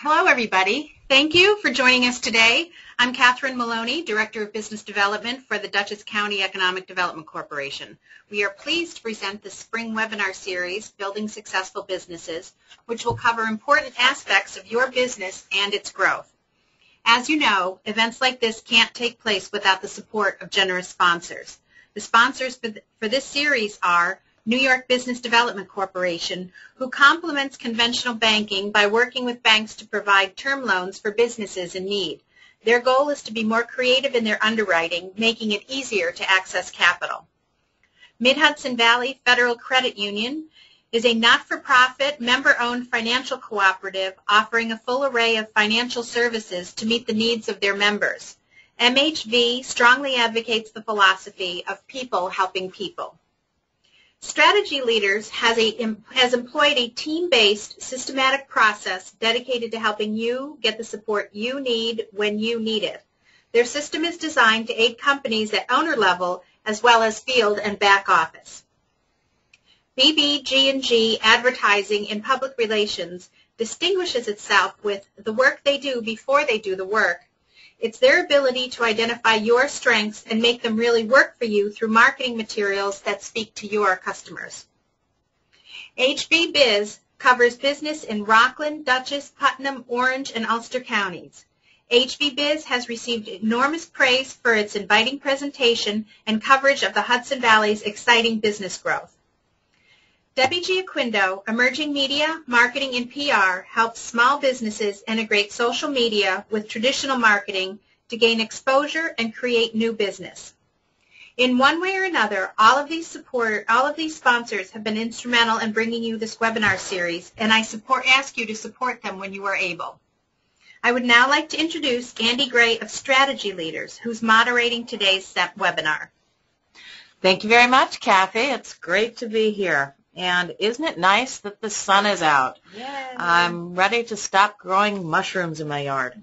Hello, everybody. Thank you for joining us today. I'm Catherine Maloney, Director of Business Development for the Dutchess County Economic Development Corporation. We are pleased to present the spring webinar series, Building Successful Businesses, which will cover important aspects of your business and its growth. As you know, events like this can't take place without the support of generous sponsors. The sponsors for this series are New York Business Development Corporation, who complements conventional banking by working with banks to provide term loans for businesses in need. Their goal is to be more creative in their underwriting, making it easier to access capital. Mid-Hudson Valley Federal Credit Union is a not-for-profit, member-owned financial cooperative offering a full array of financial services to meet the needs of their members. MHV strongly advocates the philosophy of people helping people. Strategy Leaders has employed a team-based, systematic process dedicated to helping you get the support you need when you need it. Their system is designed to aid companies at owner level as well as field and back office. BBG&G Advertising in Public Relations distinguishes itself with the work they do before they do the work. It's their ability to identify your strengths and make them really work for you through marketing materials that speak to your customers. HB Biz covers business in Rockland, Dutchess, Putnam, Orange, and Ulster counties. HB Biz has received enormous praise for its inviting presentation and coverage of the Hudson Valley's exciting business growth. Debbie Giaquindo, Emerging Media, Marketing, and PR, helps small businesses integrate social media with traditional marketing to gain exposure and create new business. In one way or another, all of these sponsors have been instrumental in bringing you this webinar series, and I ask you to support them when you are able. I would now like to introduce Andy Gray of Strategy Leaders, who's moderating today's webinar. Thank you very much, Kathy. It's great to be here. And isn't it nice that the sun is out? Yay. I'm ready to stop growing mushrooms in my yard.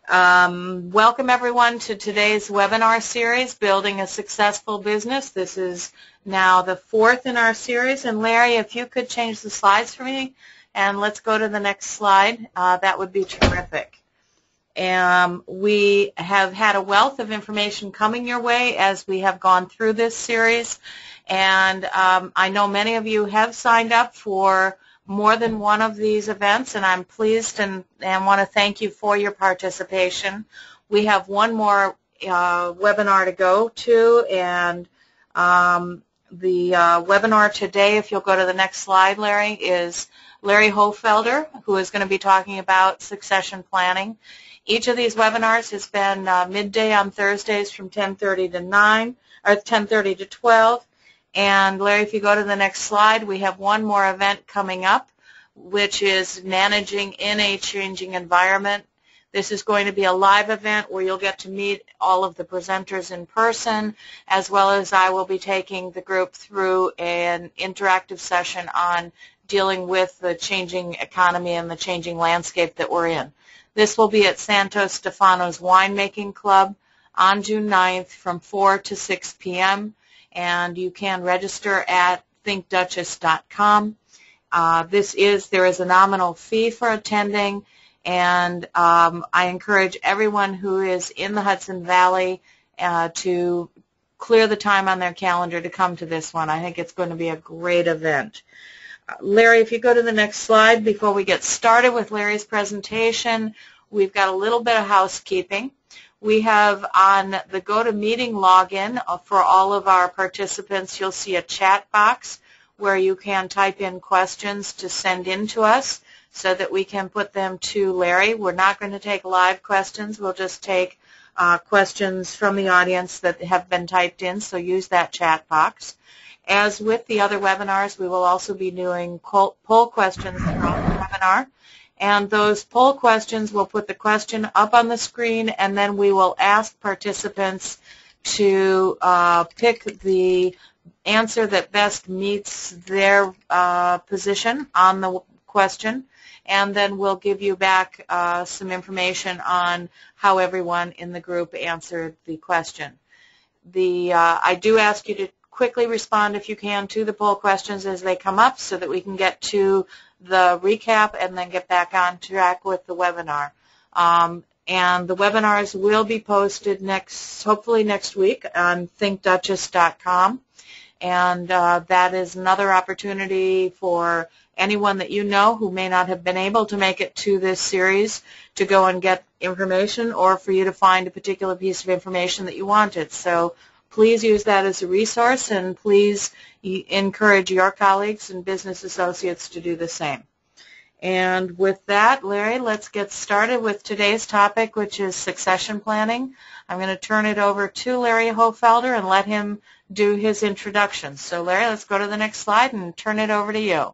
Welcome, everyone, to today's webinar series, Building a Successful Business. This is now the fourth in our series. And, Larry, if you could change the slides for me, and let's go to the next slide, that would be terrific. We have had a wealth of information coming your way as we have gone through this series. And I know many of you have signed up for more than one of these events, and I'm pleased and want to thank you for your participation. We have one more webinar to go to, and the webinar today, if you'll go to the next slide, Larry, is Larry Hofelder, who is going to be talking about succession planning. Each of these webinars has been midday on Thursdays from 10:30 to 9, or 10:30 to 12. And, Larry, if you go to the next slide, we have one more event coming up, which is Managing in a Changing Environment. This is going to be a live event where you'll get to meet all of the presenters in person, as well as I will be taking the group through an interactive session on dealing with the changing economy and the changing landscape that we're in. This will be at Santos Stefano's Winemaking Club on June 9th from 4 to 6 p.m., and you can register at thinkduchess.com. There is a nominal fee for attending, and I encourage everyone who is in the Hudson Valley to clear the time on their calendar to come to this one. I think it's going to be a great event. Larry, if you go to the next slide before we get started with Larry's presentation, we've got a little bit of housekeeping. We have on the GoToMeeting login for all of our participants, you'll see a chat box where you can type in questions to send in to us so that we can put them to Larry. We're not going to take live questions. We'll just take questions from the audience that have been typed in, so use that chat box. As with the other webinars, we will also be doing poll questions throughout the webinar. And those poll questions, we'll put the question up on the screen, and then we will ask participants to pick the answer that best meets their position on the question, and then we'll give you back some information on how everyone in the group answered the question. I do ask you to quickly respond, if you can, to the poll questions as they come up so that we can get to the recap and then get back on track with the webinar. And the webinars will be posted hopefully next week on thinkduchess.com. And that is another opportunity for anyone that you know who may not have been able to make it to this series to go and get information, or for you to find a particular piece of information that you wanted. So please use that as a resource, and please encourage your colleagues and business associates to do the same. And with that, Larry, let's get started with today's topic, which is succession planning. I'm going to turn it over to Larry Hofelder and let him do his introduction. So, Larry, let's go to the next slide and turn it over to you.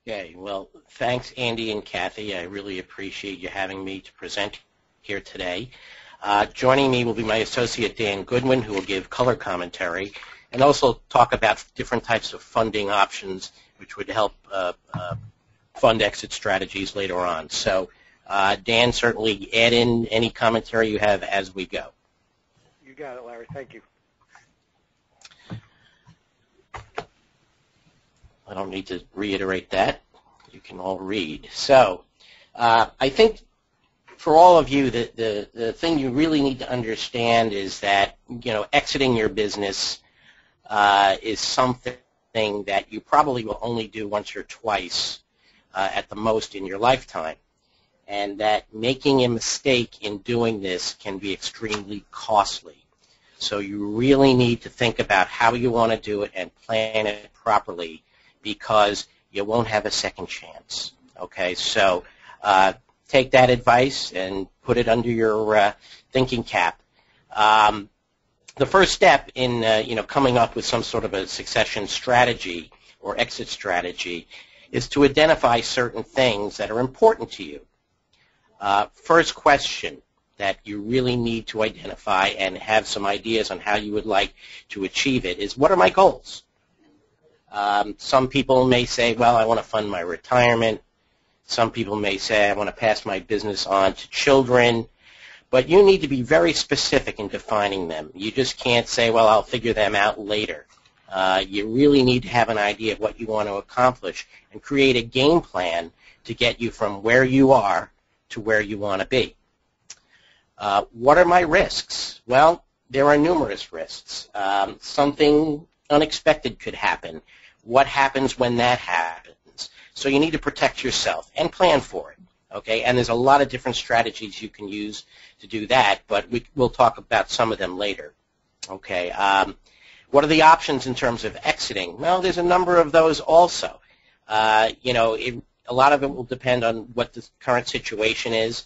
Okay. Well, thanks, Andy and Kathy. I really appreciate you having me to present here today. Joining me will be my associate, Dan Goodwin, who will give color commentary and also talk about different types of funding options which would help fund exit strategies later on. So, Dan, certainly add in any commentary you have as we go. You got it, Larry. Thank you. I don't need to reiterate that. You can all read. So, I think for all of you, the thing you really need to understand is that, exiting your business is something that you probably will only do once or twice at the most in your lifetime, and that making a mistake in doing this can be extremely costly. So you really need to think about how you want to do it and plan it properly, because you won't have a second chance. Okay, so take that advice and put it under your thinking cap. The first step in coming up with some sort of a succession strategy or exit strategy is to identify certain things that are important to you. First question that you really need to identify and have some ideas on how you would like to achieve it is, what are my goals? Some people may say, well, I want to fund my retirement. Some people may say, I want to pass my business on to children. But you need to be very specific in defining them. You just can't say, well, I'll figure them out later. You really need to have an idea of what you want to accomplish and create a game plan to get you from where you are to where you want to be. What are my risks? Well, there are numerous risks. Something unexpected could happen. What happens when that happens? So you need to protect yourself and plan for it. Okay, and there's a lot of different strategies you can use to do that, but we'll talk about some of them later. Okay, what are the options in terms of exiting? Well, there's a number of those also. A lot of it will depend on what the current situation is.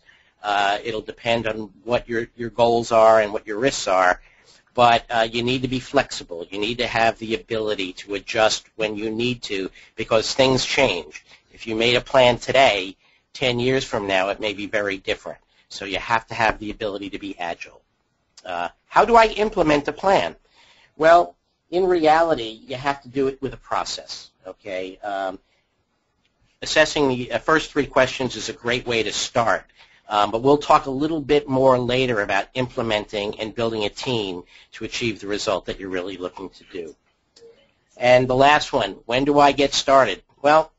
It'll depend on what your goals are and what your risks are, but you need to be flexible. You need to have the ability to adjust when you need to, because things change. If you made a plan today, 10 years from now, it may be very different. So you have to have the ability to be agile. How do I implement a plan? Well, in reality, you have to do it with a process, okay? Assessing the first three questions is a great way to start, but we'll talk a little bit more later about implementing and building a team to achieve the result that you're really looking to do. And the last one, when do I get started? Well,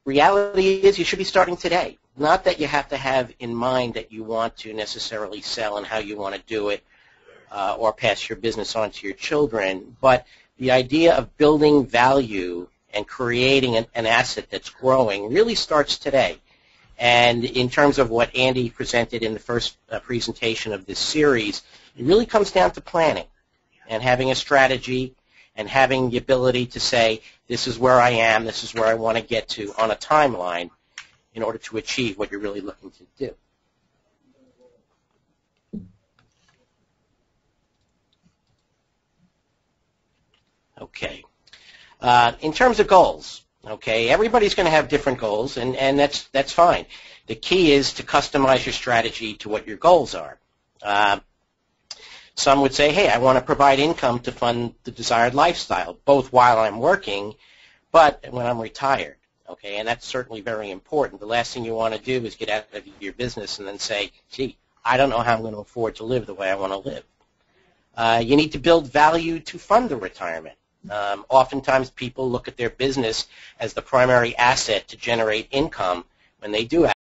reality is you should be starting today. Not that you have to have in mind that you want to necessarily sell and how you want to do it or pass your business on to your children, but the idea of building value and creating an asset that's growing really starts today. And in terms of what Andy presented in the first presentation of this series, it really comes down to planning and having a strategy and having the ability to say, this is where I am, this is where I want to get to on a timeline in order to achieve what you're really looking to do. Okay. In terms of goals, okay, everybody's going to have different goals, and that's fine. The key is to customize your strategy to what your goals are. Some would say, hey, I want to provide income to fund the desired lifestyle, both while I'm working, but when I'm retired. Okay, and that's certainly very important. The last thing you want to do is get out of your business and then say, gee, I don't know how I'm going to afford to live the way I want to live. You need to build value to fund the retirement. Oftentimes people look at their business as the primary asset to generate income when they do